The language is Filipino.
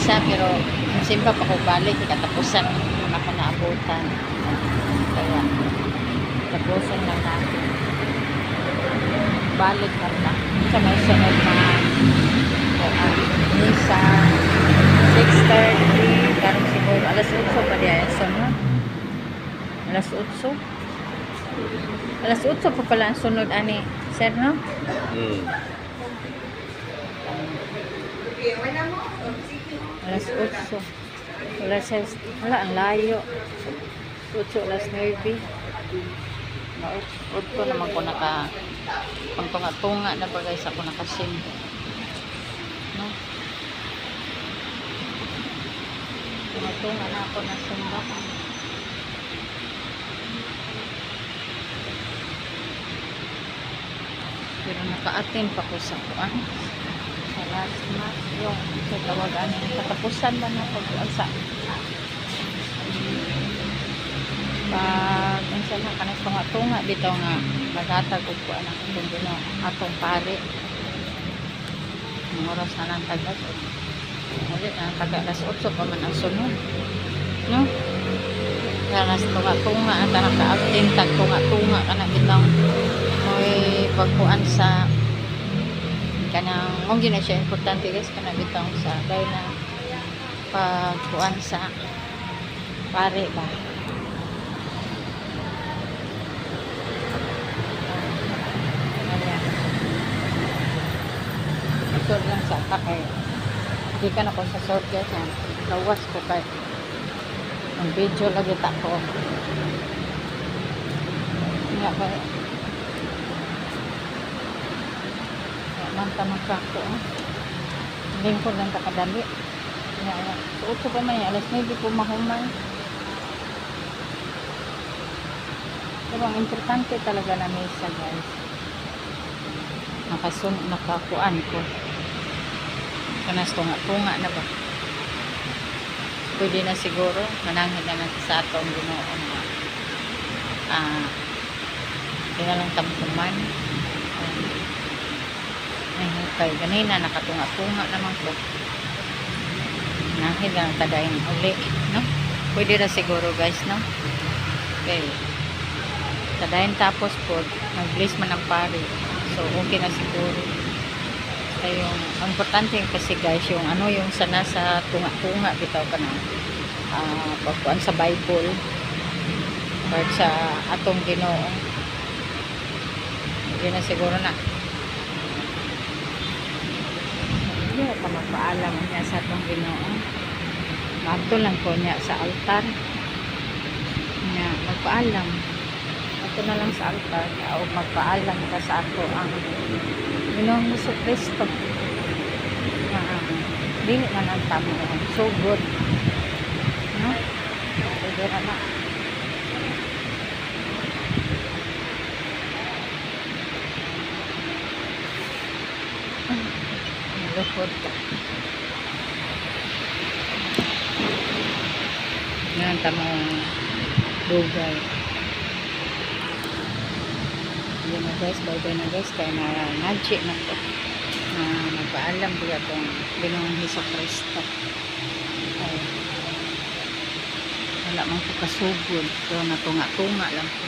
misa, pero simba pa ko balik, katapusan ako naabutan. Kaya, tapusan lang natin. Balik na na. Sa may sunod na misa, 6:30, karong siguro, alas 8 pa diya, sunod. Alas 8. Alas 8 pa pala ang sunod, ani, sir, no? Alas 8. Wala, ang layo. 8, alas 9. Maot ko naman ko pangtunga-tunga na ba guys ako nakasim. No? Tunga-tunga na ako na simbahan. Pero naka-attend pa ko sa kuan. Sa last month yung sa tawagan ng katapusan ba na pag-asa. Pag minsan na kanang tunga-tunga dito nga maghatag og kuan ang atong pare. Ang oras na lang tagat. Ulit na taga alas 8 pa man ang sunod. No? Kaya tunga-tunga at naka-attend tag tunga-tunga kana bitang may pagkuan sa kanang mong gina siya importante guys kana bitang sa kay na pagkuan sa pare ba. Short lang sa kay hindi ka na ko sa short guys yan lawas ko kay ang video lagi tako nga ba mantamang kako lingkod lang kakadali nga uso pa man alas 9 po mahuman pero ang importante talaga na misa guys nakakuan ko kanas tunga-tunga na ba pwede na siguro manangin na natin sa atong Ginoo na kaya lang tampuman kay ganina nakatunga-tunga naman ko nangin lang tadayin uli no? Pwede na siguro guys no? Okay tadayin tapos po mag-bless man ang pare so okay na siguro kaya yung ang importante kasi guys yung ano yung sana sa tunga-tunga bitaw ka na pagkuhan sa Bible part sa atong Ginoo hindi na siguro na hindi ka magpaalam niya sa atong Ginoo magto lang ko niya sa altar niya magpaalam ito na lang sa altar o magpaalam ka sa ato ang Ginoong Jesucristo dili man ang tamo so good no? Pwede na lupod yan tamo dugay yun na guys, bye-bye na guys kaya na-nudge na po magpaalam diya itong Ginoong Jesucristo wala man po kasugod pero natunga-tunga lang po